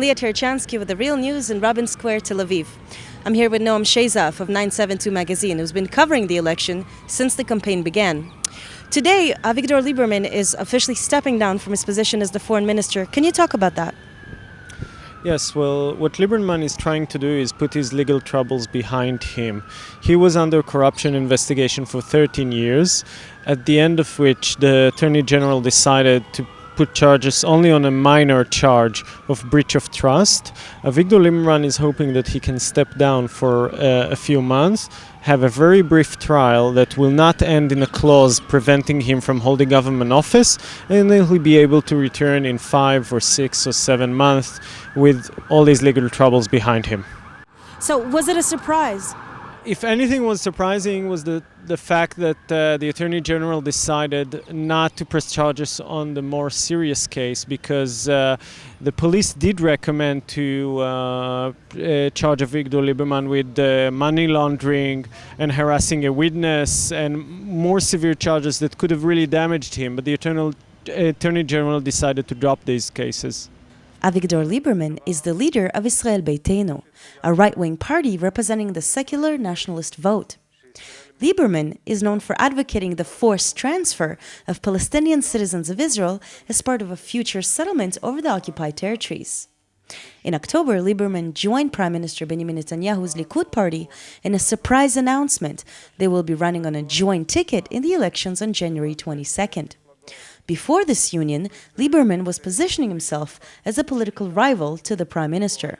Leah Terchansky with the Real News in Rabin Square, Tel Aviv. I'm here with Noam Shezaf of 972 magazine, who's been covering the election since the campaign began. Today, Avigdor Liberman is officially stepping down from his position as the foreign minister. Can you talk about that? Yes, well, what Liberman is trying to do is put his legal troubles behind him. He was under corruption investigation for 13 years, at the end of which the Attorney General decided to put charges only on a minor charge of breach of trust. Avigdor Liberman is hoping that he can step down for a few months, have a very brief trial that will not end in a clause preventing him from holding government office, and then he'll be able to return in 5 or 6 or 7 months with all these legal troubles behind him. So was it a surprise? If anything was surprising was the fact that the Attorney General decided not to press charges on the more serious case, because the police did recommend to charge Avigdor Liberman with money laundering and harassing a witness and more severe charges that could have really damaged him, but the Attorney General decided to drop these cases. Avigdor Liberman is the leader of Israel Beiteinu, a right-wing party representing the secular nationalist vote. Liberman is known for advocating the forced transfer of Palestinian citizens of Israel as part of a future settlement over the occupied territories. In October, Liberman joined Prime Minister Benjamin Netanyahu's Likud party in a surprise announcement. They will be running on a joint ticket in the elections on January 22nd. Before this union, Liberman was positioning himself as a political rival to the Prime Minister.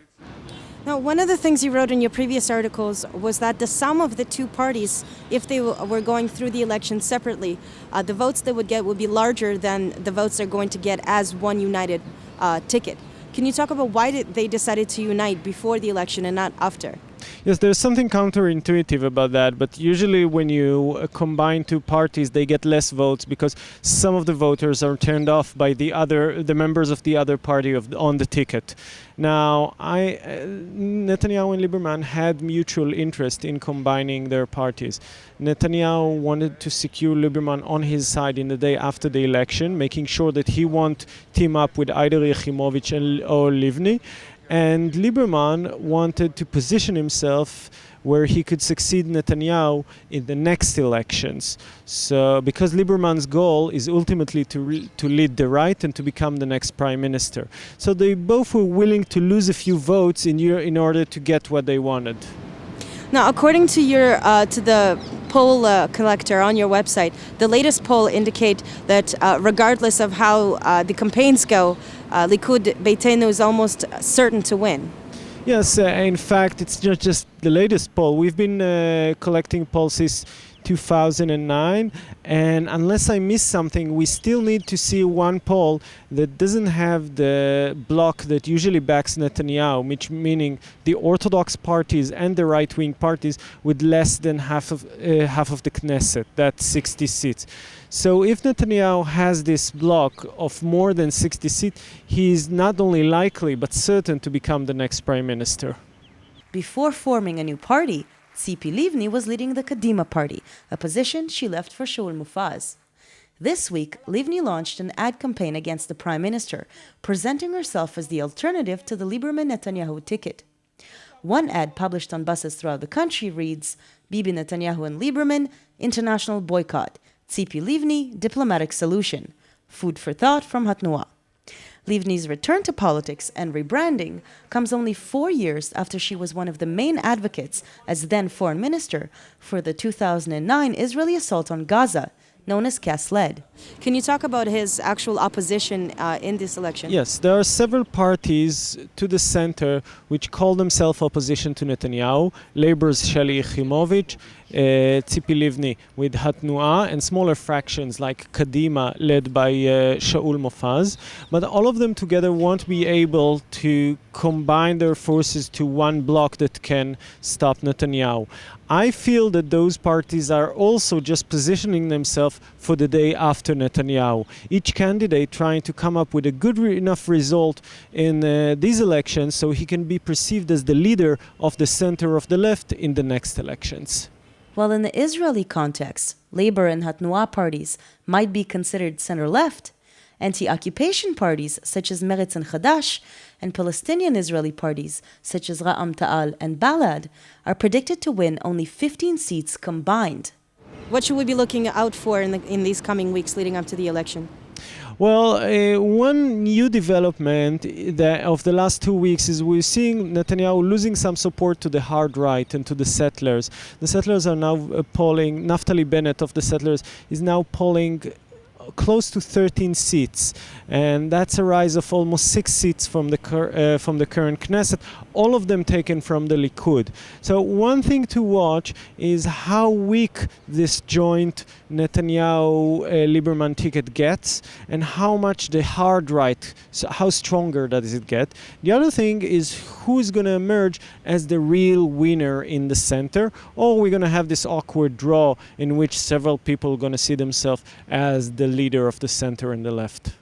Now, one of the things you wrote in your previous articles was that the sum of the two parties, if they were going through the election separately, the votes they would get would be larger than the votes they're going to get as one united ticket. Can you talk about why they decided to unite before the election and not after? Yes, there's something counterintuitive about that, but usually when you combine two parties, they get less votes because some of the voters are turned off by the members of the other party on the ticket. Now, Netanyahu and Liberman had mutual interest in combining their parties. Netanyahu wanted to secure Liberman on his side in the day after the election, making sure that he won't team up with either Yachimowicz or Livni. And Liberman wanted to position himself where he could succeed Netanyahu in the next elections. So, because Liberman's goal is ultimately to lead the right and to become the next prime minister. So they both were willing to lose a few votes in order to get what they wanted. Now, according to the poll collector on your website, the latest poll indicate that regardless of how the campaigns go, Likud Beiteinu is almost certain to win. Yes, in fact, it's not just the latest poll. We've been collecting polls since 2009, and unless I miss something, we still need to see one poll that doesn't have the bloc that usually backs Netanyahu, which meaning the Orthodox parties and the right-wing parties with less than half of the Knesset, that's 60 seats. So if Netanyahu has this bloc of more than 60 seats, he is not only likely but certain to become the next prime minister. Before forming a new party, Tzipi Livni was leading the Kadima party, a position she left for Shaul Mufaz. This week, Livni launched an ad campaign against the prime minister, presenting herself as the alternative to the Liberman-Netanyahu ticket. One ad published on buses throughout the country reads, Bibi Netanyahu and Liberman, international boycott. Tzipi Livni, diplomatic solution. Food for thought from Hatnuah. Livni's return to politics and rebranding comes only 4 years after she was one of the main advocates as then foreign minister for the 2009 Israeli assault on Gaza, known as Cas-Led. Can you talk about his actual opposition in this election? Yes, there are several parties to the center which call themselves opposition to Netanyahu, Labor's Shali Yachimowicz, Tzipi Livni with Hatnuah, and smaller fractions like Kadima led by Shaul Mofaz. But all of them together won't be able to combine their forces to one bloc that can stop Netanyahu. I feel that those parties are also just positioning themselves for the day after Netanyahu. Each candidate trying to come up with a good enough result in these elections so he can be perceived as the leader of the center of the left in the next elections. While in the Israeli context, Labor and Hatnuah parties might be considered center-left, Anti-occupation parties such as Meretz and Chadash, and Palestinian Israeli parties such as Ra'am Ta'al and Balad are predicted to win only 15 seats combined. What should we be looking out for in these coming weeks leading up to the election? Well, one new development of the last 2 weeks is we're seeing Netanyahu losing some support to the hard right and to the settlers. The settlers are now polling, Naftali Bennett of the settlers is now polling close to 13 seats, and that's a rise of almost 6 seats from the current Knesset, all of them taken from the Likud. So one thing to watch is how weak this joint Netanyahu-Liberman ticket gets, and how much the hard right, so how stronger does it get. The other thing is who is going to emerge as the real winner in the center, or we're going to have this awkward draw in which several people are going to see themselves as the leader of the center and the left.